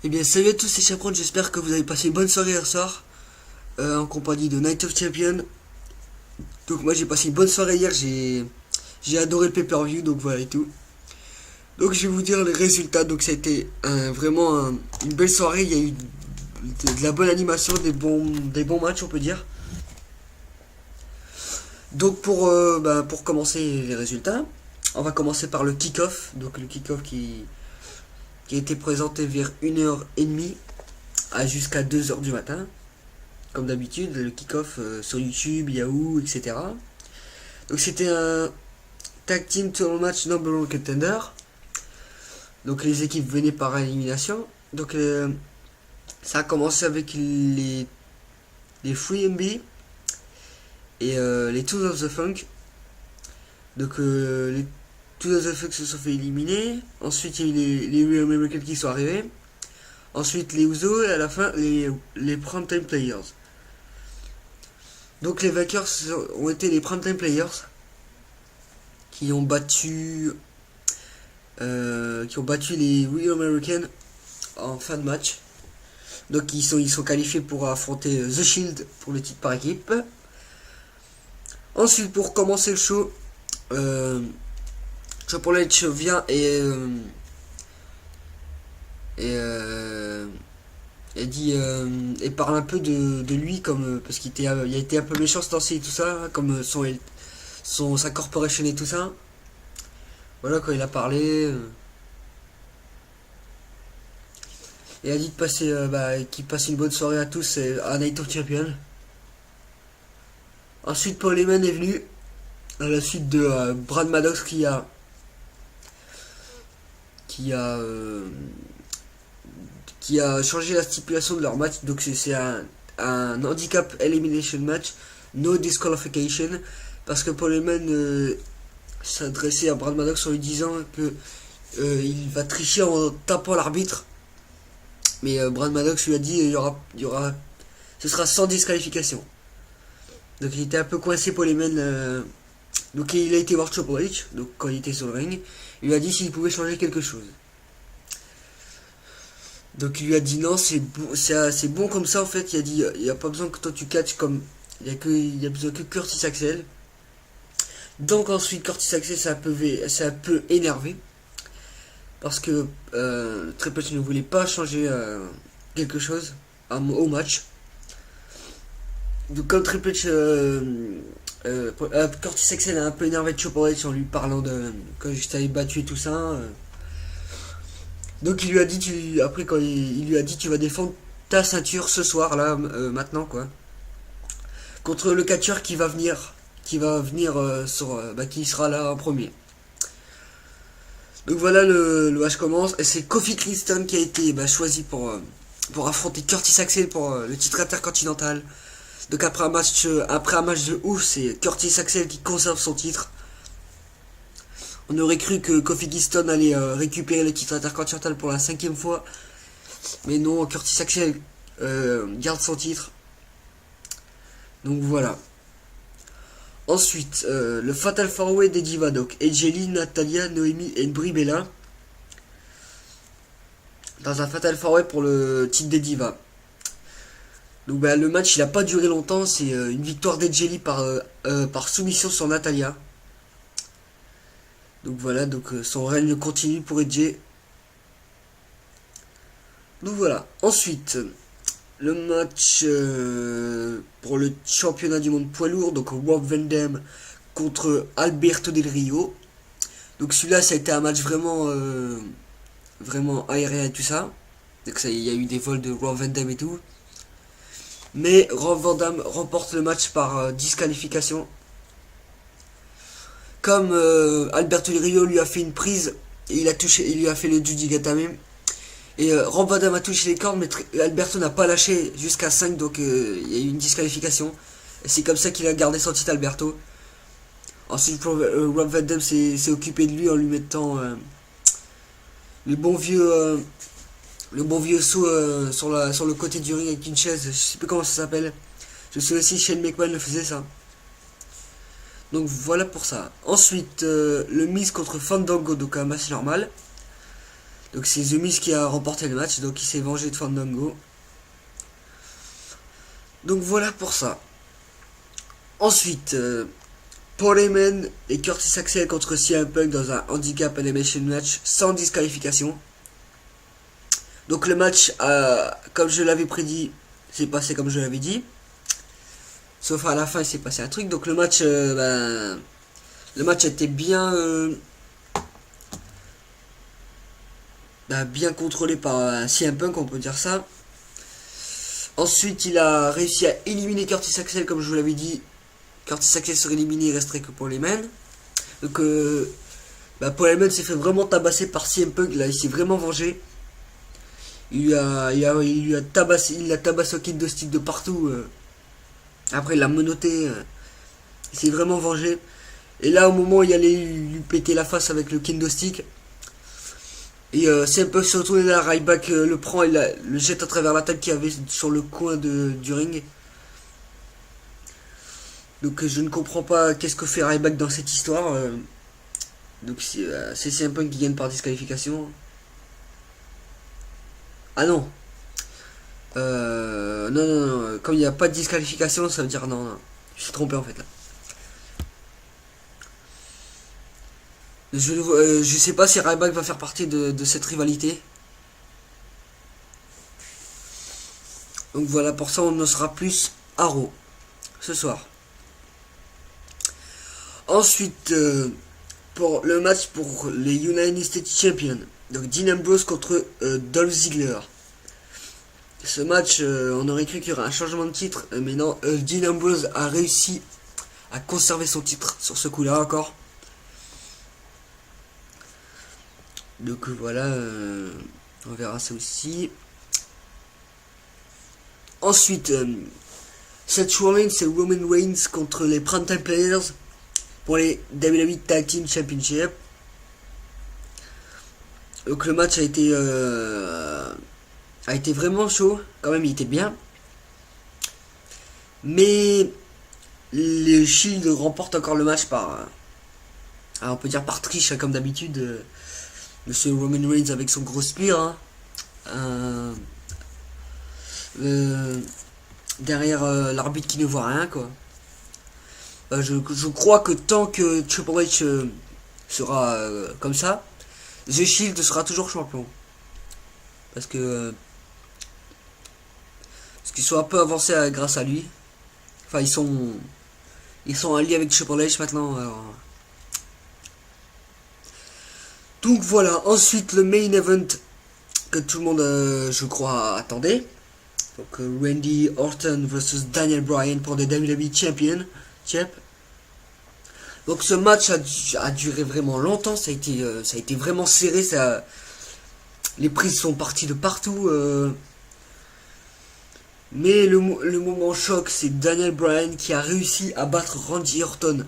Eh bien, salut à tous, c'est Chaperon, j'espère que vous avez passé une bonne soirée hier soir en compagnie de Night of Champions. Donc, moi j'ai passé une bonne soirée hier, j'ai adoré le pay-per-view, donc voilà et tout. Donc, je vais vous dire les résultats. Donc, ça a été une belle soirée, il y a eu de la bonne animation, des bons matchs, on peut dire. Donc, pour commencer les résultats, on va commencer par le kick-off. Donc, le kick-off qui a été présenté vers 1h30 à jusqu'à 2h du matin. Comme d'habitude, le kick-off sur YouTube, Yahoo, etc. Donc c'était un tag team tournament match number one contender. Donc les équipes venaient par élimination. Donc ça a commencé avec les Free MB et les Tools of the Funk. Donc les Tools of the Funk se sont fait éliminer. Ensuite il y a eu les Real Americans qui sont arrivés. Ensuite les Usos et à la fin les Primetime Players. Donc les vainqueurs ont été les Primetime Players qui ont battu les Real Americans en fin de match. Donc ils sont qualifiés pour affronter The Shield pour le titre par équipe. Ensuite pour commencer le show, Triple H vient et dit et parle un peu de lui comme parce il a été un peu méchant ce temps-ci et tout ça, comme sa corporation et tout ça. Voilà, quand il a parlé, et a dit de passer qu'il passe une bonne soirée à tous à Night of Champions. Ensuite Paul Heyman est venu à la suite de Brad Maddox qui a changé la stipulation de leur match. Donc c'est un handicap elimination match, no disqualification, parce que Paul Heyman s'adressait à Brad Maddox en lui disant que il va tricher en tapant l'arbitre. Mais Brad Maddox lui a dit ce sera sans disqualification. Donc il était un peu coincé Paul Heyman. Donc il a été voir Triple H, donc quand il était sur le ring, il lui a dit s'il pouvait changer quelque chose. Donc il lui a dit non, c'est bon comme ça en fait. Il a dit il n'y a pas besoin que toi tu catches comme il y a besoin que Curtis Axel. Donc ensuite Curtis Axel ça a un peu énervé parce que Triple H ne voulait pas changer quelque chose au match. Donc comme Triple H Curtis Axel a un peu énervé Triple H en lui parlant de quand je t'avais battu et tout ça. Donc il lui a dit après quand il lui a dit tu vas défendre ta ceinture ce soir là maintenant quoi, contre le catcheur qui va venir qui sera là en premier. Donc voilà, le match commence et c'est Kofi Kingston qui a été choisi pour affronter Curtis Axel pour le titre intercontinental. Donc après un match de ouf, c'est Curtis Axel qui conserve son titre. On aurait cru que Kofi Kingston allait récupérer le titre intercontinental pour la 5e fois. Mais non, Curtis Axel garde son titre. Donc voilà. Ensuite, le Fatal 4-Way des Divas. Donc AJ Lee, Natalya, Noemi et Brie Bella. Dans un Fatal 4-Way pour le titre des Divas. Donc le match il a pas duré longtemps. C'est une victoire d'AJ Lee par soumission sur Natalya. Donc voilà, son règne continue pour AJ. Donc voilà. Ensuite, le match pour le championnat du monde poids lourd, donc Rob Van Dam contre Alberto Del Rio. Donc celui-là, ça a été un match vraiment aérien et tout ça. Donc il y a eu des vols de Rob Van Dam et tout. Mais Rob Van Dam remporte le match par disqualification. Comme Alberto Del Rio lui a fait une prise, et il lui a fait le Judy Gatame. Et Rob Van Dam a touché les cordes, mais Alberto n'a pas lâché jusqu'à 5, donc il y a eu une disqualification. Et c'est comme ça qu'il a gardé son titre, Alberto. Ensuite, Rob Van Dam s'est occupé de lui en lui mettant le bon vieux saut sur le côté du ring avec une chaise. Je sais plus comment ça s'appelle. Je sais aussi Shane McMahon le faisait ça. Donc voilà pour ça. Ensuite, le Miz contre Fandango, donc un match normal. Donc c'est The Miz qui a remporté le match, donc il s'est vengé de Fandango. Donc voilà pour ça. Ensuite, Paul Heyman et Curtis Axel contre CM Punk dans un handicap elimination match sans disqualification. Donc le match, comme je l'avais prédit, s'est passé comme je l'avais dit. Sauf à la fin, il s'est passé un truc. Donc le match, le match était bien, bien contrôlé par CM Punk, on peut dire ça. Ensuite, il a réussi à éliminer Curtis Axel, comme je vous l'avais dit. Curtis Axel serait éliminé, il resterait que Paul Heyman. Donc, Paul Heyman s'est fait vraiment tabasser par CM Punk. Là, il s'est vraiment vengé. Il lui a tabassé, il a tabassé au kendo stick de partout. Après, il l'a menotté. Il s'est vraiment vengé. Et là, au moment où il allait lui péter la face avec le kendo stick, et CM Punk se retourne là, Ryback le prend et le jette à travers la table qu'il y avait sur le coin du ring. Donc je ne comprends pas qu'est-ce que fait Ryback dans cette histoire. Donc c'est CM Punk qui gagne par disqualification. Ah non. Non. Comme il n'y a pas de disqualification, ça veut dire non. Je suis trompé en fait là. Je sais pas si Ryback va faire partie de cette rivalité. Donc voilà, pour ça on en sera plus à Raw ce soir. Ensuite, pour le match pour les United States Champions, donc Dean Ambrose contre Dolph Ziggler. Ce match, on aurait cru qu'il y aurait un changement de titre, mais non, Dean Ambrose a réussi à conserver son titre sur ce coup-là encore. Donc voilà, on verra ça aussi. Ensuite, Seth Rollins et Roman Reigns contre les Primetime Players pour les WWE Tag Team Championship. Donc le match a été vraiment chaud. Quand même, il était bien. Mais les Shield remportent encore le match par, on peut dire par triche, comme d'habitude. Monsieur Roman Reigns avec son gros spear. Derrière l'arbitre qui ne voit rien, quoi. Je crois que tant que Triple H sera comme ça, The Shield sera toujours champion. Parce qu'ils sont un peu avancés grâce à lui. Enfin, ils sont alliés avec Triple H maintenant. Alors. Donc voilà, ensuite le main event que tout le monde, je crois, attendait. Donc Randy Orton versus Daniel Bryan pour des WWE Championship. Donc ce match a duré vraiment longtemps, ça a été vraiment serré, les prises sont parties de partout. Mais le moment choc, c'est Daniel Bryan qui a réussi à battre Randy Orton.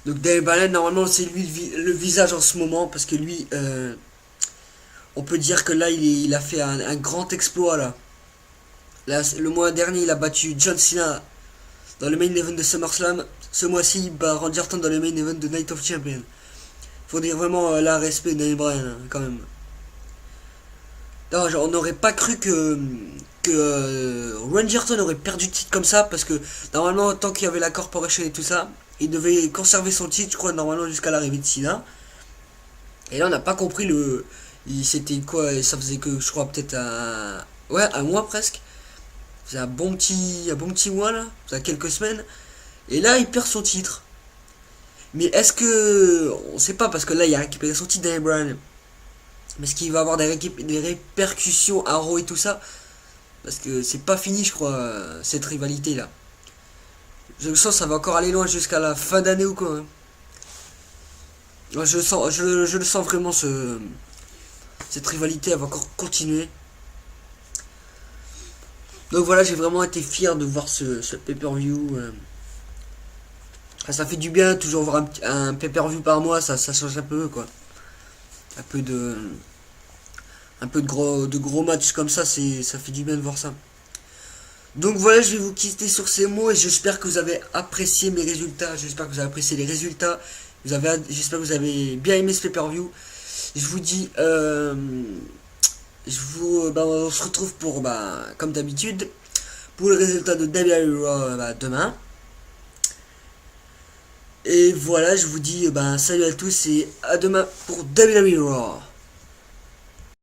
Donc Daniel Bryan, normalement c'est lui le visage en ce moment, parce que lui, on peut dire que là il a fait un grand exploit là. Le mois dernier il a battu John Cena dans le main event de SummerSlam. Ce mois-ci il bat Randy Orton dans le main event de Night of Champions. Faut dire vraiment là respect Daniel Bryan hein, quand même. Non, on n'aurait pas cru que Randy Orton aurait perdu le titre comme ça, parce que normalement tant qu'il y avait la Corporation et tout ça, il devait conserver son titre, je crois, normalement jusqu'à l'arrivée de Cena. Et là on n'a pas compris c'était quoi, ça faisait que je crois peut-être un mois presque. C'est un bon petit mois là, ça quelques semaines. Et là il perd son titre. Mais est-ce que, on sait pas, parce que là il a récupéré son titre Daniel Bryan. Mais est-ce qu'il va avoir des répercussions à Raw et tout ça? Parce que c'est pas fini je crois, cette rivalité là. Je le sens, ça va encore aller loin jusqu'à la fin d'année ou quoi. Hein. Je le sens vraiment, cette rivalité elle va encore continuer. Donc voilà, j'ai vraiment été fier de voir ce pay-per-view. Ça fait du bien, toujours voir un pay-per-view par mois, ça change un peu quoi. Un peu de gros matchs comme ça, ça fait du bien de voir ça. Donc voilà, je vais vous quitter sur ces mots et j'espère que vous avez apprécié mes résultats. J'espère que vous avez apprécié les résultats. J'espère que vous avez bien aimé ce pay-per-view. Je vous dis, on se retrouve pour, comme d'habitude, pour le résultat de WWE demain. Et voilà, je vous dis salut à tous et à demain pour WWE Raw.